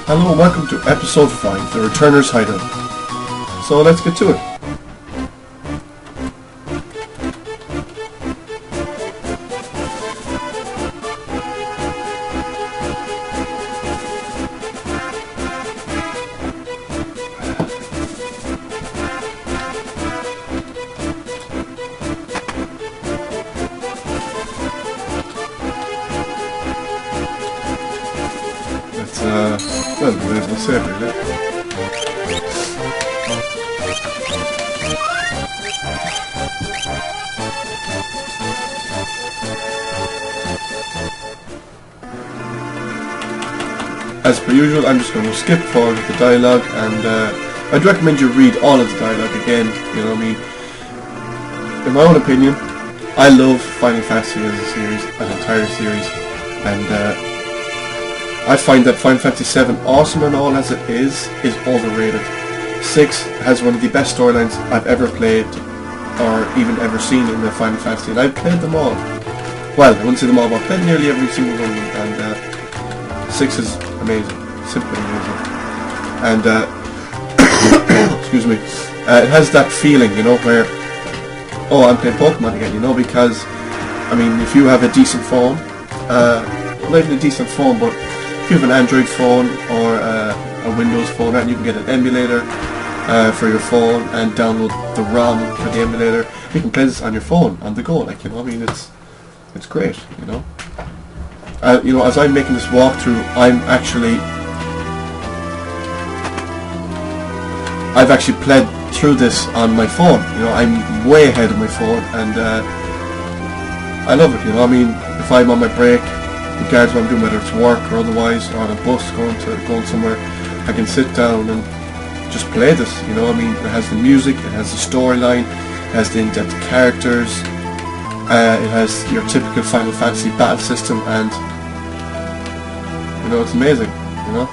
Hello and welcome to episode 5, The Returner's Hideout. So let's get to it. Well, we may as well say it, really. As per usual, I'm just going to skip forward with the dialogue, and I'd recommend you read all of the dialogue again, you know what I mean? In my own opinion, I love Final Fantasy as a series, an entire series, and I find that Final Fantasy VII, awesome and all as it is overrated. 6 has one of the best storylines I've ever played, or even ever seen in the Final Fantasy, and I've played them all. Well, I wouldn't say them all, but I've played nearly every single one of them, and 6 is amazing, simply amazing. And, excuse me, it has that feeling, you know, where, oh, I'm playing Pokemon again, you know, because, I mean, if you have a decent phone, not even a decent phone, but if you have an Android phone or a Windows phone, and you can get an emulator for your phone and download the ROM for the emulator. You can play this on your phone on the go, like, you know. I mean, it's great, you know. You know, as I'm making this walkthrough, I've actually played through this on my phone. You know, I'm way ahead of my phone, and I love it. You know, I mean, if I'm on my break, regardless of what I'm doing, whether it's work or otherwise, or on a bus going somewhere, I can sit down and just play this, you know. I mean, it has the music, it has the storyline, it has the in-depth characters, it has your typical Final Fantasy battle system, and, you know, it's amazing, you know.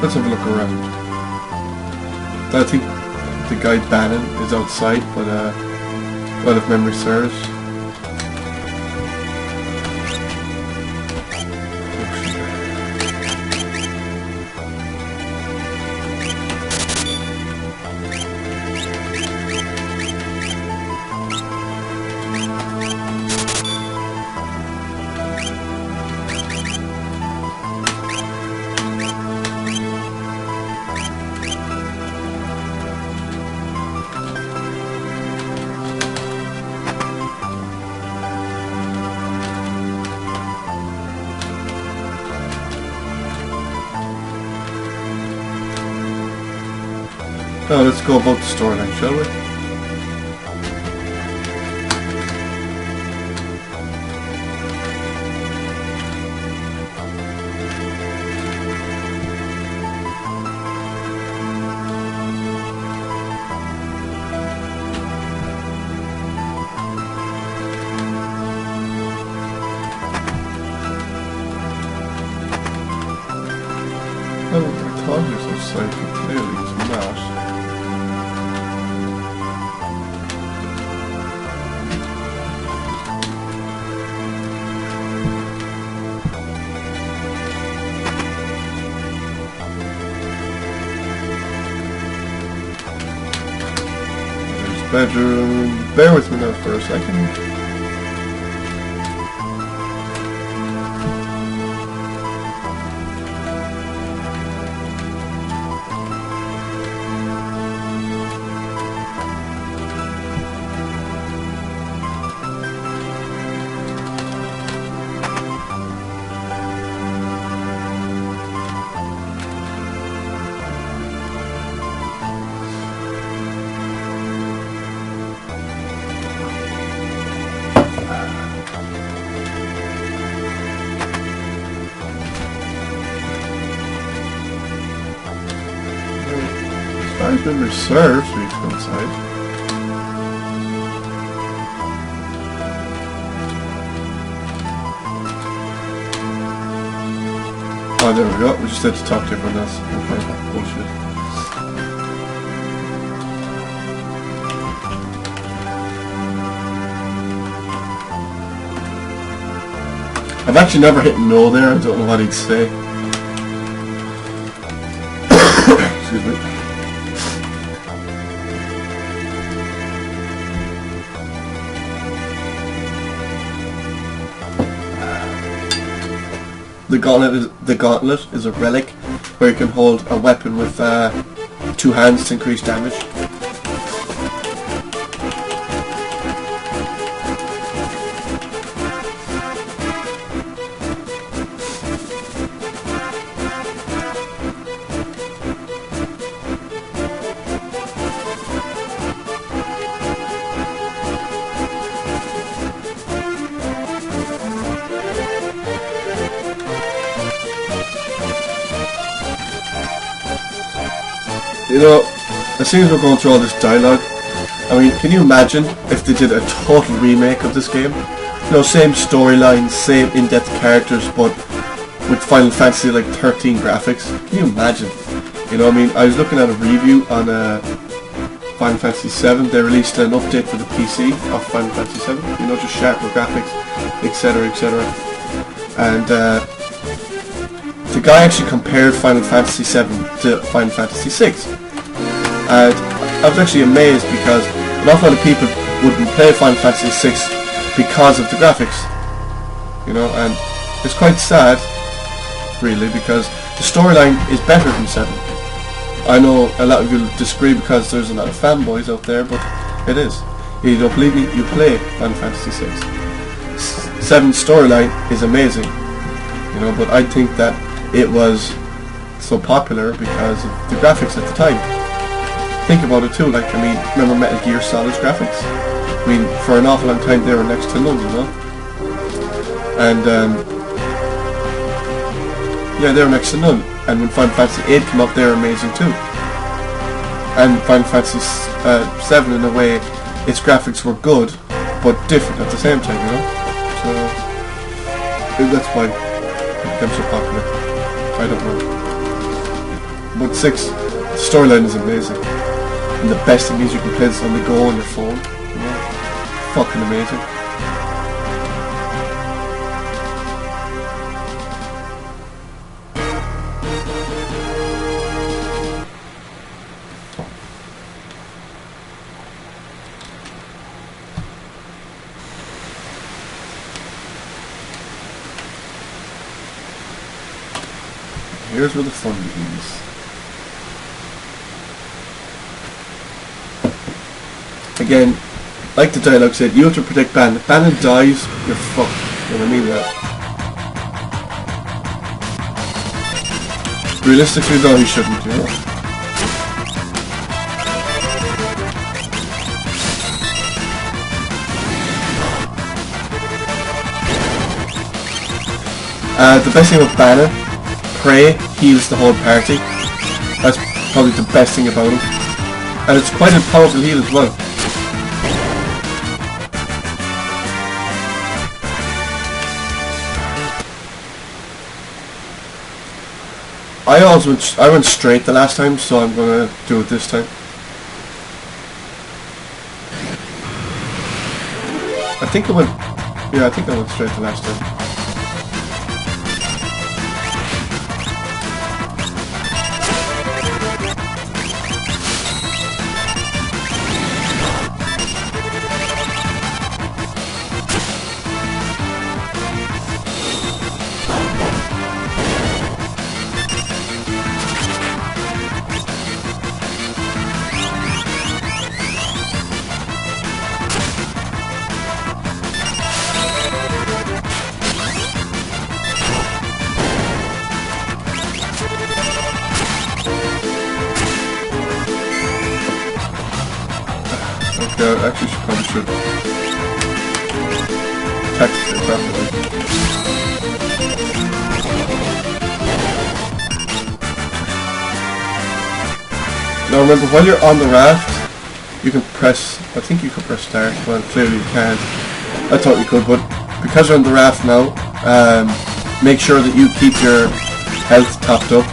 Let's have a look around. I think the guy Bannon is outside, but well, if memory serves. Now let's go about the storyline, shall we? Oh, I thought he was outside, but clearly he's not. Bedroom. Bear with me now for a second. I've been reserved, so you can go inside. Oh, there we go. We just had to talk to everyone else. Okay, bullshit. I've actually never hit no there. I don't know what he'd say. Excuse me. The gauntlet is a relic where you can hold a weapon with 2 hands to increase damage. You know, as soon as we're going through all this dialogue, I mean, can you imagine if they did a total remake of this game? You know, same storyline, same in-depth characters, but with Final Fantasy like 13 graphics. Can you imagine? You know, I mean, I was looking at a review on Final Fantasy 7. They released an update for the PC of Final Fantasy 7. You know, just sharper graphics, etc., etc. And the guy actually compared Final Fantasy 7 to Final Fantasy 6. And I was actually amazed because an awful lot of people wouldn't play Final Fantasy 6 because of the graphics. You know, and it's quite sad, really, because the storyline is better than 7. I know a lot of you disagree because there's a lot of fanboys out there, but it is. If you don't believe me, you play Final Fantasy 6. 7's storyline is amazing, you know, but I think that it was so popular because of the graphics at the time. Think about it too, like, I mean, remember Metal Gear Solid's graphics? I mean, for an awful long time they were next to none, you know? And, yeah, they were next to none. And when Final Fantasy 8 came up, they were amazing too. And Final Fantasy 7, in a way, its graphics were good, but different at the same time, you know? So, maybe that's why it became so popular. I don't know. But 6, the storyline is amazing. And the best thing is you can play this on the go on your phone. You know? Fucking amazing. Here's where the fun begins. Again, like the dialogue said, you have to protect Ban. If Bannon dies, you're fucked. You know what I mean? That. Realistically though, he shouldn't, you know? The best thing with Bannon, Prey heals the whole party. That's probably the best thing about him. And it's quite a powerful heal as well. I went straight the last time, so I'm gonna do it this time. I think I went straight the last time. I actually probably should text it properly. Now remember, while you're on the raft, you can press, I think you can press start, well clearly you can't. I thought you could, but because you're on the raft now, make sure that you keep your health topped up.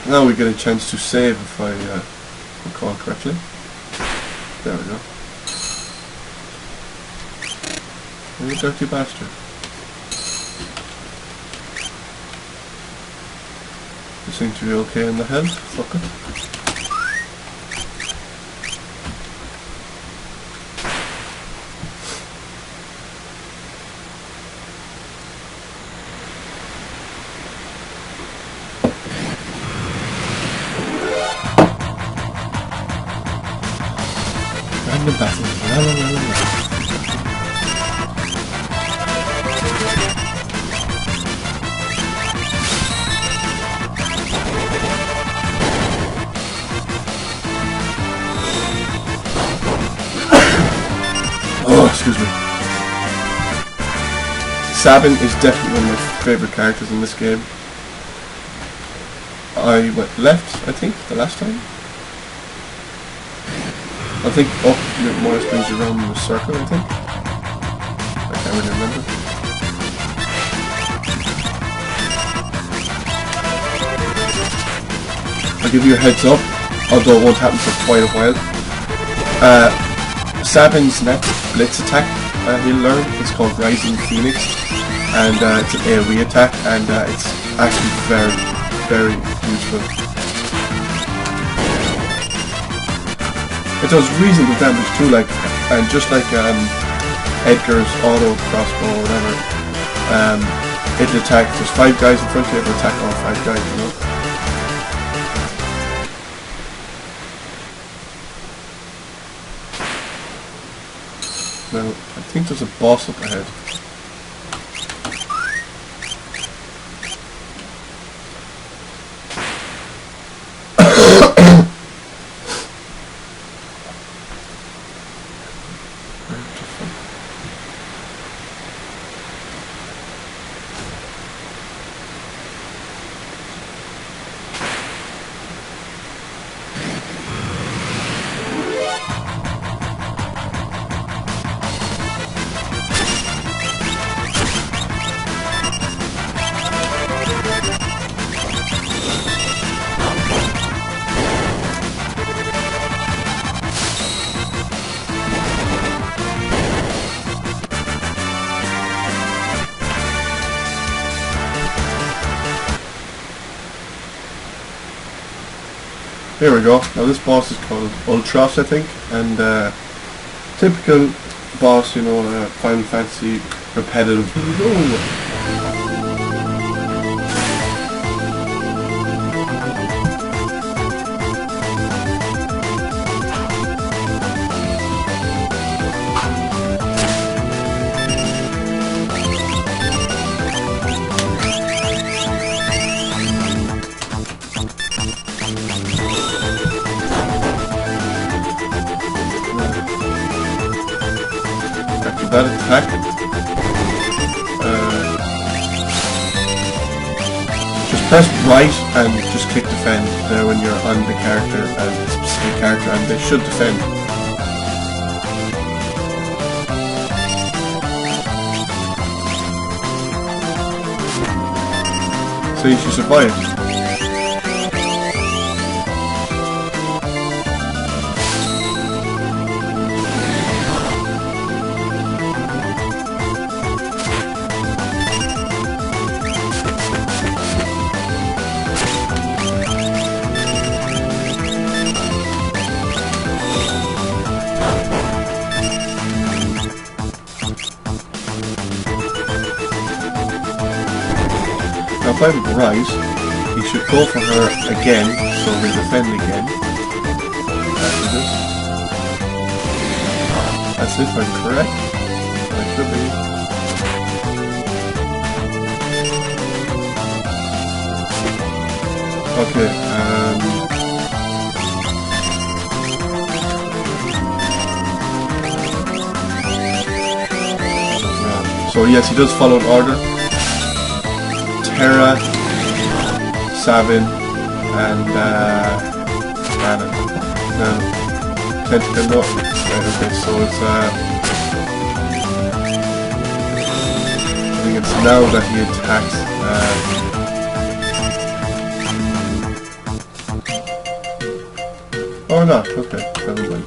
Now we get a chance to save if I recall correctly. There we go. You dirty bastard. You seem to be okay in the head. Fuck it. Random battles. La la la la la. Oh, excuse me. Sabin is definitely one of my favourite characters in this game. I went left, I think, the last time. I think up more or less brings you around in a circle, I think. I can't really remember. I'll give you a heads up, although it won't happen for quite a while. Sabin's next blitz attack he'll learn is called Rising Phoenix, and it's an AoE attack, and it's actually very, very useful. It does reasonable damage too, like, and just like Edgar's auto crossbow or whatever, it'll attack, there's 5 guys in front of you, it'll attack all 5 guys, you know. Now, I think there's a boss up ahead. Here we go. Now this boss is called Ultros, I think, and typical boss, you know, Final Fantasy repetitive. That attack, just press right and just click defend there when you're on the character, and the specific character, and they should defend. So you should survive. Now if I'm right, he should go for her again, so he'll defend again. After this. That's it, if I'm correct. I could be. Okay, so yes, he does follow an order. Terra, Sabin, and Anna. No, Tentacle, no. Right, okay, so it's I think it's now that he attacks Or not, okay, never mind.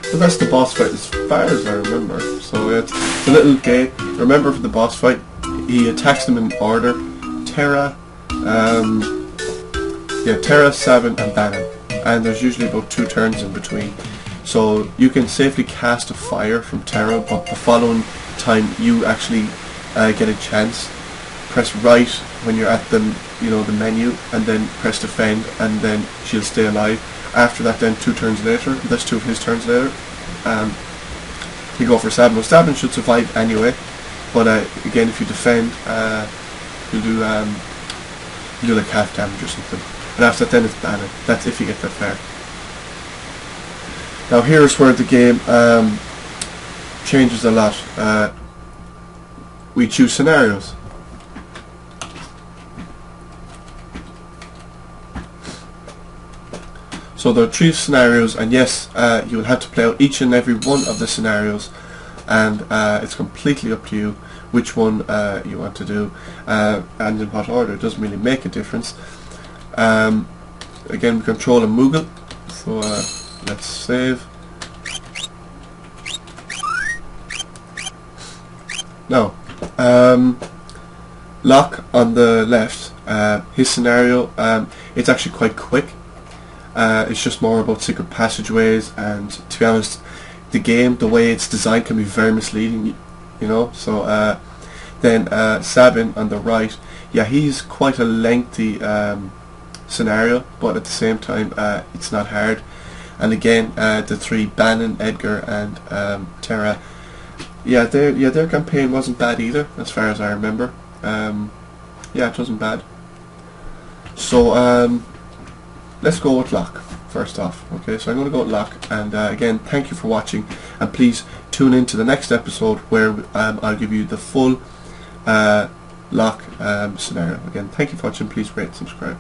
So that's the boss fight as far as I remember. So it's a little gate. Remember for the boss fight, he attacks them in order. Terra, Terra, Sabin and Bannon. And there's usually about 2 turns in between. So you can safely cast a fire from Terra, but the following time you actually get a chance. Press right when you're at the menu, and then press defend, and then she'll stay alive. After that, then 2 turns later, that's 2 of his turns later, you go for Sabin. Well, Sabin should survive anyway, but again, if you defend, you'll do like half damage or something. And after that, then it's Bannon. That's if you get that far. Now here's where the game changes a lot. We choose scenarios. So there are 3 scenarios, and yes, you will have to play out each and every one of the scenarios, and it's completely up to you which one you want to do, and in what order. It doesn't really make a difference. Again, we control a Moogle, so let's save. Now, Locke on the left, his scenario, it's actually quite quick. It's just more about secret passageways, and to be honest, the game, the way it's designed, can be very misleading, you know. So then Sabin on the right, yeah, he's quite a lengthy scenario, but at the same time it's not hard. And again, the 3, Bannon, Edgar and Terra, yeah, their campaign wasn't bad either, as far as I remember. Yeah, it wasn't bad. So let's go with Locke first off. Okay, so I'm going to go with Locke, and again, thank you for watching, and please tune in to the next episode where I'll give you the full Locke scenario. Again, thank you for watching. Please rate and subscribe.